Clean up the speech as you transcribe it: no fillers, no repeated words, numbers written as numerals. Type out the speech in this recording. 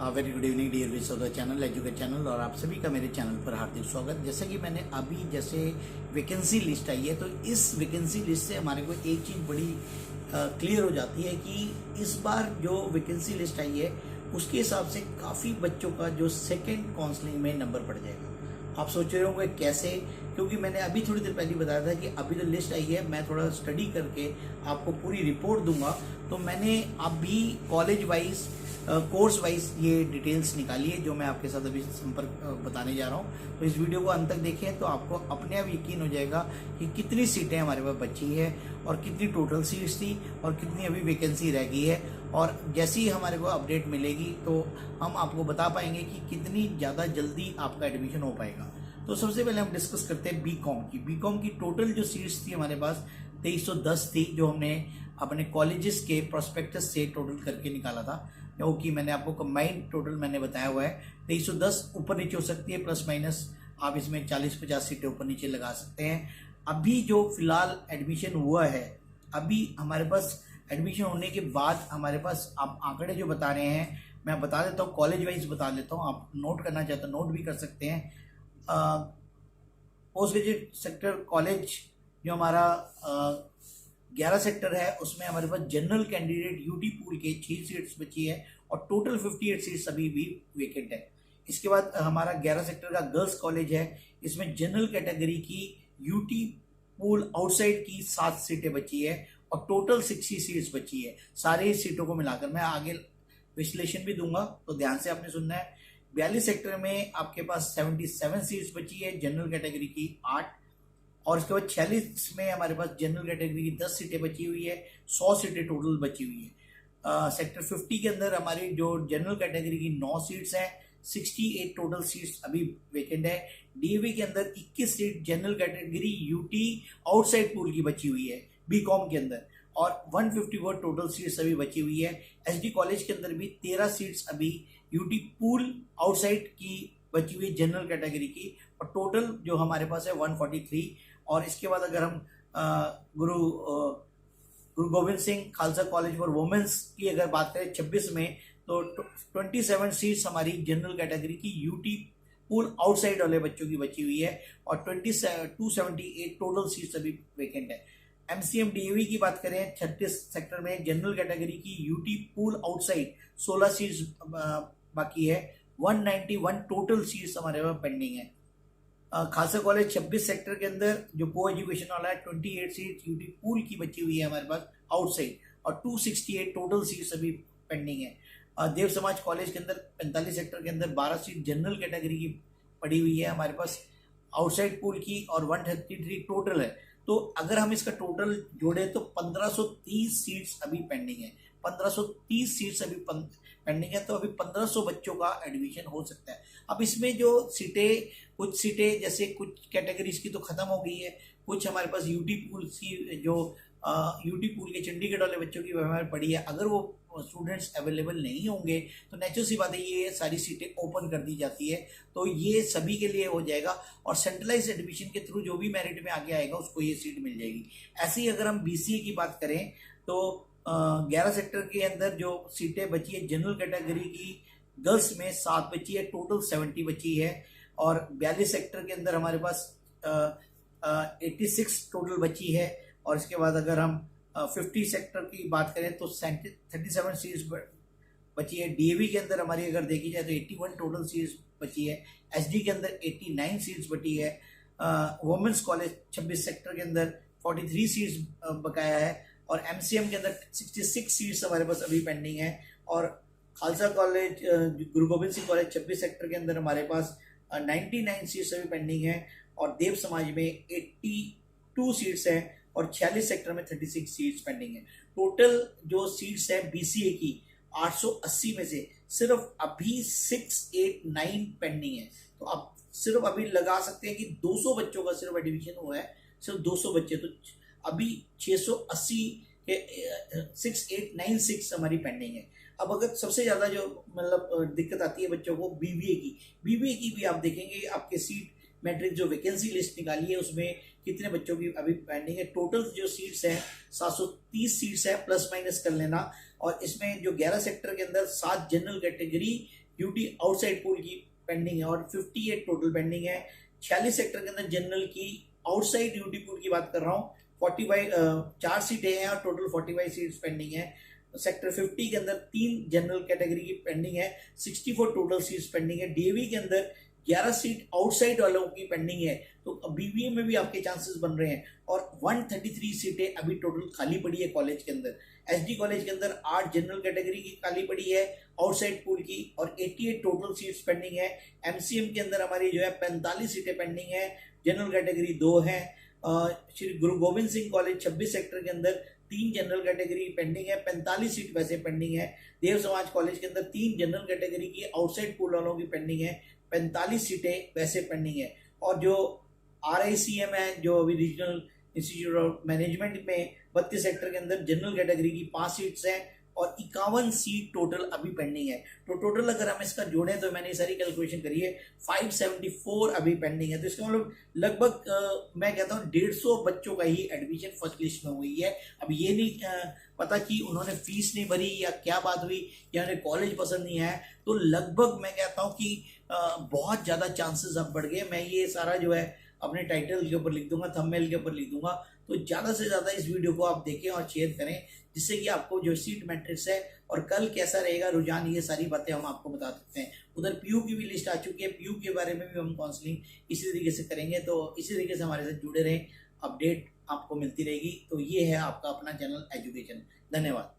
Very good evening dear viewers of the channel educate channel और आप सभी का मेरे चैनल पर हार्दिक स्वागत। जैसा कि मैंने अभी जैसे वैकेंसी लिस्ट आई है तो इस वैकेंसी लिस्ट से हमारे को एक चीज़ बड़ी क्लियर हो जाती है कि इस बार जो वैकेंसी लिस्ट आई है उसके हिसाब से काफ़ी बच्चों का जो सेकेंड काउंसलिंग में नंबर पड़ जाएगा। आप सोच रहे होंगे कैसे, क्योंकि मैंने अभी थोड़ी देर पहले बताया था कि अभी जो लिस्ट आई है मैं थोड़ा स्टडी करके आपको पूरी रिपोर्ट दूंगा। तो मैंने अभी कॉलेज वाइज कोर्स वाइज ये डिटेल्स निकाली है जो मैं आपके साथ अभी संपर्क बताने जा रहा हूँ। तो इस वीडियो को अंत तक देखें तो आपको अपने आप यकीन हो जाएगा कि कितनी सीटें हमारे पास बची है और कितनी टोटल सीट्स थी और कितनी अभी वैकेंसी रह गई है। और जैसे ही हमारे को अपडेट मिलेगी तो हम आपको बता पाएंगे कि कितनी ज़्यादा जल्दी आपका एडमिशन हो पाएगा। तो सबसे पहले हम डिस्कस करते हैं बीकॉम की टोटल जो सीट्स थी हमारे पास 2310 थी, जो हमने अपने कॉलेजेस के प्रोस्पेक्टस से टोटल करके निकाला था, क्योंकि मैंने आपको कंबाइंड टोटल मैंने बताया हुआ है 2310 ऊपर नीचे हो सकती है, प्लस माइनस आप इसमें 40-50 सीटें ऊपर नीचे लगा सकते हैं। अभी जो फिलहाल एडमिशन हुआ है, अभी हमारे पास एडमिशन होने के बाद हमारे पास आप आंकड़े जो बता रहे हैं मैं बता देता हूँ, कॉलेज वाइज बता देता हूँ। आप नोट करना चाहते हो नोट भी कर सकते हैं। पोस्ट ग्रेजुएट सेक्टर कॉलेज जो हमारा 11 सेक्टर है उसमें हमारे पास जनरल कैंडिडेट यूटी पूल के 6 सीट्स बची है और टोटल 58 सीट्स अभी भी वेकेंट है। इसके बाद हमारा 11 सेक्टर का गर्ल्स कॉलेज है, इसमें जनरल कैटेगरी की यूटी पूल आउटसाइड की 7 सीटें बची है और टोटल 60 सीट्स बची है। सारी सीटों को मिलाकर मैं आगे विश्लेषण भी दूंगा, तो ध्यान से आपने सुनना है। 42 सेक्टर में आपके पास 77 सीट्स बची है, जनरल कैटेगरी की 8, और इसके बाद 46 में हमारे पास जनरल कैटेगरी की 10 सीटें बची हुई है, 100 सीटें टोटल बची हुई है। सेक्टर 50 के अंदर हमारी जो जनरल कैटेगरी की 9 सीट्स हैं, 68 टोटल सीट्स अभी वेकेंट है। डीएवी के अंदर 21 seat general category UT outside pool की बची हुई है बीकॉम के अंदर, और 154 टोटल सीट्स अभी बची हुई है। एसडी कॉलेज के अंदर भी 13 सीट्स अभी यूटी पूल आउटसाइड की बची हुई जनरल कैटेगरी की, और टोटल जो हमारे पास है 143। और इसके बाद अगर हम Guru Gobind Singh Khalsa college for women's की अगर बात करें 26 में, तो 27 सीट्स हमारी जनरल कैटेगरी की यूटी पूल आउटसाइड वाले बच्चों की बची हुई है और 278 टोटल सीट्स अभी वेकेंट है। एमसीएम डीएवी की बात करें 36 सेक्टर में जनरल कैटेगरी की यूटी पूल आउटसाइड 16 सीट्स बाकी है, 191 टोटल सीट्स हमारे पास पेंडिंग है। खालसा कॉलेज 26 सेक्टर के अंदर जो को एजुकेशन वाला है 28 सीट्स यूटी पूल की बची हुई है हमारे पास आउटसाइड, और 268 टोटल सीट्स अभी पेंडिंग है। देव समाज कॉलेज के अंदर 45 सेक्टर के अंदर 12 सीट जनरल कैटेगरी की पड़ी हुई है हमारे पास आउटसाइड पूल की, और 133 टोटल है। तो अगर हम इसका टोटल जोड़े तो 1530 सीट्स अभी पेंडिंग है, 1530 सीट्स अभी पेंडिंग है। तो अभी 1500 बच्चों का एडमिशन हो सकता है। अब इसमें जो सीटें, कुछ सीटें जैसे कुछ कैटेगरीज की तो खत्म हो गई है, कुछ हमारे पास यूटी पूल की जो यूटी पूल के चंडीगढ़ वाले बच्चों की हमारे पड़ी है, अगर वो स्टूडेंट्स अवेलेबल नहीं होंगे तो नेचुरल सी बात है ये सारी सीटें ओपन कर दी जाती है, तो ये सभी के लिए हो जाएगा। और सेंट्रलाइज एडमिशन के थ्रू जो भी मेरिट में आगे आएगा उसको ये सीट मिल जाएगी। ऐसे ही अगर हम बीसीए की बात करें तो 11 सेक्टर के अंदर जो सीटें बची है जनरल कैटेगरी की गर्ल्स में 7 बची है, टोटल 70 बची है, और 42 सेक्टर के अंदर हमारे पास 86 टोटल बची है। और इसके बाद अगर हम 50 सेक्टर की बात करें तो 37 सीट्स बची है। डीएवी के अंदर हमारी अगर देखी जाए तो 81 टोटल सीट्स बची है। एसडी के अंदर 89 सीट्स बची है। वुमेन्स कॉलेज 26 सेक्टर के अंदर 43 सीट्स बकाया है, और एमसीएम के अंदर 66 सीट्स हमारे पास अभी पेंडिंग है। और खालसा कॉलेज गुरु गोविंद सिंह कॉलेज 26 सेक्टर के अंदर हमारे पास 99 सीट्स अभी पेंडिंग है, और देव समाज में 82 सीट्स हैं, और 46 सेक्टर में 36 सीट्स पेंडिंग है। टोटल जो सीट्स है बीसीए की 880 में से सिर्फ अभी 689 पेंडिंग है। तो आप सिर्फ अभी लगा सकते हैं कि 200 बच्चों का सिर्फ एडमिशन हुआ है, सिर्फ 200 बच्चे, तो अभी 680 के 6896 हमारी पेंडिंग है। अब अगर सबसे ज्यादा जो मतलब दिक्कत आती है बच्चों को बीबीए की भी आप देखेंगे आपके सीट मैट्रिक जो वैकेंसी लिस्ट निकाली है उसमें कितने बच्चों की अभी पेंडिंग है। टोटल जो सीट्स हैं 730 सीट्स है, प्लस माइनस कर लेना, और इसमें जो 11 सेक्टर के अंदर 7 general category UT outside pool की पेंडिंग है और 58 टोटल पेंडिंग है। 46 सेक्टर के अंदर जनरल की आउटसाइड यूटी पूल की बात कर रहा हूँ, 45 4 सीटें हैं और टोटल 45 सीट्स पेंडिंग है। सेक्टर 50 के अंदर 3 जनरल कैटेगरी की पेंडिंग है, 64 टोटल सीट्स पेंडिंग है। डीएवी के अंदर 11 सीट आउटसाइड वालों की पेंडिंग है, तो बीबीए में भी आपके चांसेस बन रहे हैं। और 133 सीटें अभी टोटल खाली पड़ी है कॉलेज के अंदर। एसडी कॉलेज के अंदर 8 जनरल कैटेगरी की खाली पड़ी है आउटसाइड पूल की और 88 टोटल सीट्स पेंडिंग है। एमसीएम के अंदर हमारी जो है 45 सीटें पेंडिंग है, जनरल कैटेगरी 2 है। श्री गुरु गोविंद सिंह कॉलेज 26 सेक्टर के अंदर 3 जनरल कैटेगरी पेंडिंग है, 45 सीट वैसे पेंडिंग है। देव समाज कॉलेज के अंदर 3 जनरल कैटेगरी की आउटसाइड पूल वालों की पेंडिंग है, 45 सीटें वैसे पेंडिंग है। और जो RICM है, जो अभी रीजनल इंस्टीट्यूट ऑफ मैनेजमेंट में 32 सेक्टर के अंदर जनरल कैटेगरी की 5 सीट्स हैं और 51 सीट टोटल अभी पेंडिंग है। तो टोटल अगर हम इसका जोड़ें तो मैंने सारी कैलकुलेशन करी है, 574 अभी पेंडिंग है। तो इसका मतलब लगभग मैं कहता हूँ 150 बच्चों का ही एडमिशन फर्स्ट लिस्ट में हुई है। अब ये नहीं पता कि उन्होंने फीस नहीं भरी या क्या बात हुई या उन्हें कॉलेज पसंद नहीं आया, तो लगभग मैं कहता हूँ कि बहुत ज़्यादा चांसेस अब बढ़ गए। मैं ये सारा जो है अपने टाइटल के ऊपर लिख दूंगा, थंबनेल के ऊपर लिख दूंगा, तो ज़्यादा से ज़्यादा इस वीडियो को आप देखें और शेयर करें, जिससे कि आपको जो सीट मैट्रिक्स है और कल कैसा रहेगा रुझान, ये सारी बातें हम आपको बता सकते हैं। उधर पीयू की भी लिस्ट आ चुकी है, पीयू के बारे में भी हम काउंसलिंग इसी तरीके से करेंगे, तो इसी तरीके से हमारे साथ जुड़े रहें, अपडेट आपको मिलती रहेगी। तो ये है आपका अपना चैनल एजुकेशन। धन्यवाद।